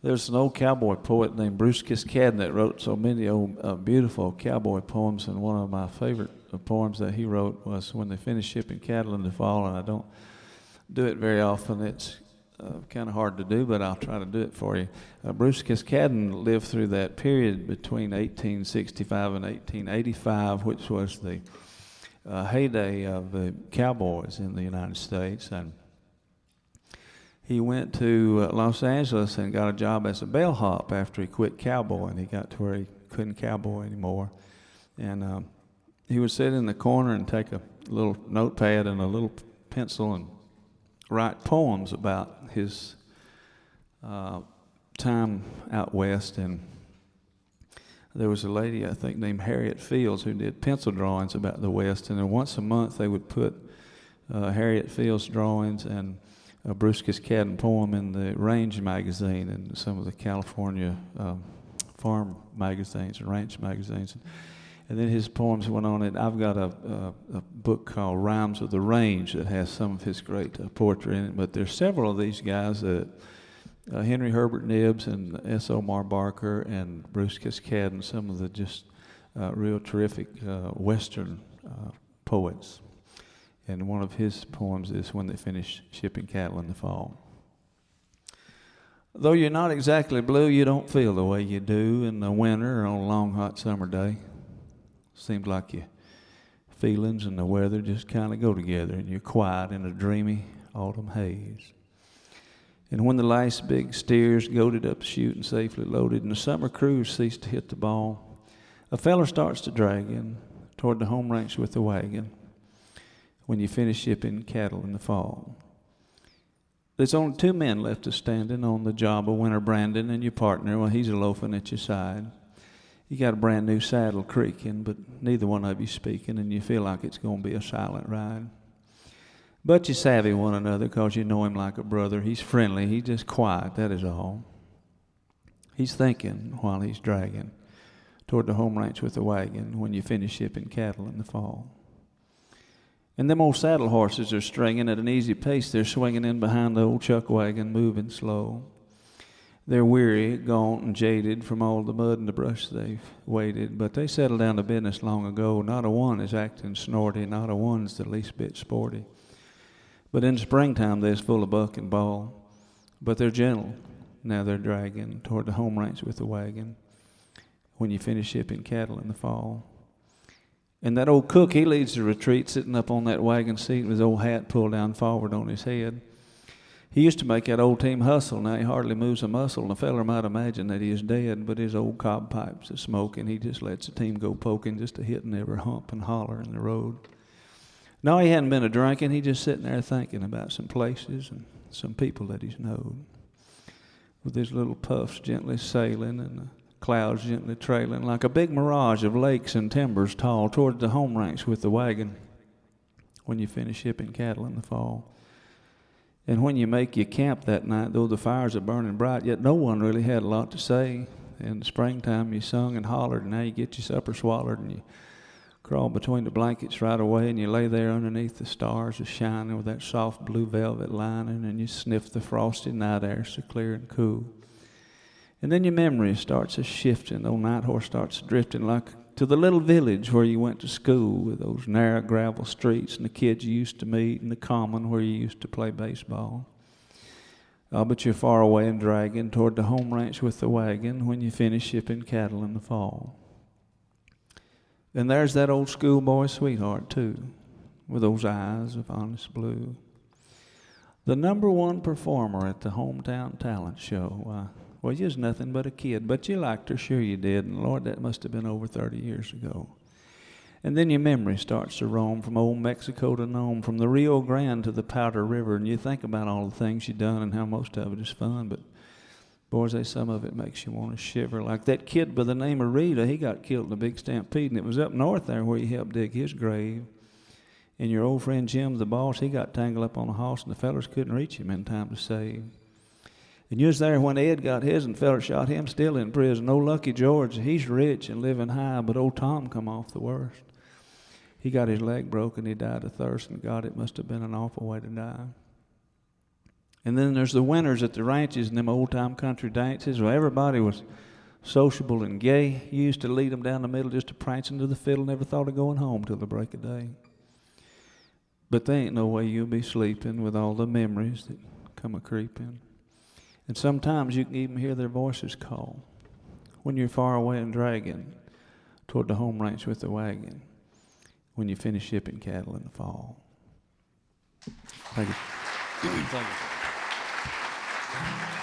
There's an old cowboy poet named Bruce Kiskadden that wrote so many old beautiful cowboy poems, and one of my favorite poems that he wrote was When They Finish Shipping Cattle in the Fall, and I don't do it very often. It's kind of hard to do, but I'll try to do it for you. Bruce Kiskadden lived through that period between 1865 and 1885, which was the heyday of the cowboys in the United States, and he went to Los Angeles and got a job as a bellhop after he quit cowboying. He got to where he couldn't cowboy anymore. And he would sit in the corner and take a little notepad and a little pencil and write poems about his time out west. And there was a lady, I think, named Harriet Fields, who did pencil drawings about the West. And then once a month they would put Harriet Fields drawings and a Bruce Kiskadden poem in the Range magazine and some of the California farm magazines and ranch magazines. And then his poems went on it. I've got a book called Rhymes of the Range that has some of his great poetry in it. But there's several of these guys that Henry Herbert Nibbs and S. Omar Barker and Bruce Kiskadden, some of the just real terrific Western poets. And one of his poems is When They Finish Shipping Cattle in the Fall. Though you're not exactly blue, you don't feel the way you do in the winter or on a long, hot summer day. Seems like your feelings and the weather just kind of go together, and you're quiet in a dreamy autumn haze. And when the last big steers goaded up the chute and safely loaded, and the summer crews cease to hit the ball, a feller starts to drag in toward the home ranch with the wagon. When you finish shipping cattle in the fall. There's only two men left standing on the job of Winter Brandon, and your partner, well, he's a loafing at your side. You got a brand new saddle creaking, but neither one of you speaking, and you feel like it's going to be a silent ride. But you savvy one another because you know him like a brother. He's friendly, he's just quiet, that is all. He's thinking while he's dragging toward the home ranch with the wagon when you finish shipping cattle in the fall. And them old saddle horses are stringing at an easy pace. They're swinging in behind the old chuck wagon, moving slow. They're weary, gaunt, and jaded from all the mud and the brush they've waded, but they settled down to business long ago. Not a one is acting snorty, not a one's the least bit sporty. But in springtime, they're full of buck and ball. But they're gentle. Now they're dragging toward the home ranch with the wagon when you finish shipping cattle in the fall. And that old cook, he leads the retreat, sitting up on that wagon seat with his old hat pulled down forward on his head. He used to make that old team hustle. Now he hardly moves a muscle, and a feller might imagine that he is dead, but his old cob pipes are smoking. He just lets the team go poking, just a hitting every hump and holler in the road. No, he hadn't been a drinking. He just sitting there thinking about some places and some people that he's known. With his little puffs gently sailing and the clouds gently trailing like a big mirage of lakes and timbers tall toward the home ranch with the wagon when you finish shipping cattle in the fall. And when you make your camp that night, though the fires are burning bright, yet no one really had a lot to say. In the springtime you sung and hollered, and now you get your supper swallowed and you crawl between the blankets right away, and you lay there underneath the stars just shining with that soft blue velvet lining, and you sniff the frosty night air so clear and cool. And then your memory starts a-shifting. The old night horse starts drifting like to the little village where you went to school with those narrow gravel streets and the kids you used to meet and the common where you used to play baseball. But you're far away and dragging toward the home ranch with the wagon when you finish shipping cattle in the fall. And there's that old schoolboy sweetheart, too, with those eyes of honest blue. The number one performer at the hometown talent show. Well, you was nothing but a kid, but you liked her, sure you did, and Lord, that must have been over 30 years ago. And then your memory starts to roam from old Mexico to Nome, from the Rio Grande to the Powder River, and you think about all the things you've done and how most of it is fun, but boys, some of it makes you want to shiver. Like that kid by the name of Rita, he got killed in a big stampede, and it was up north there where you helped dig his grave. And your old friend Jim, the boss, he got tangled up on a horse, and the fellers couldn't reach him in time to save. And you was there when Ed got his and fella shot him, still in prison. Old Lucky George, he's rich and living high, but old Tom come off the worst. He got his leg broken, he died of thirst, and God, it must have been an awful way to die. And then there's the winters at the ranches and them old-time country dances where everybody was sociable and gay. You used to lead them down the middle just to prancing to the fiddle, never thought of going home till the break of day. But there ain't no way you'll be sleeping with all the memories that come a-creeping. And sometimes you can even hear their voices call when you're far away and dragging toward the home ranch with the wagon when you finish shipping cattle in the fall. Thank you. Thank you.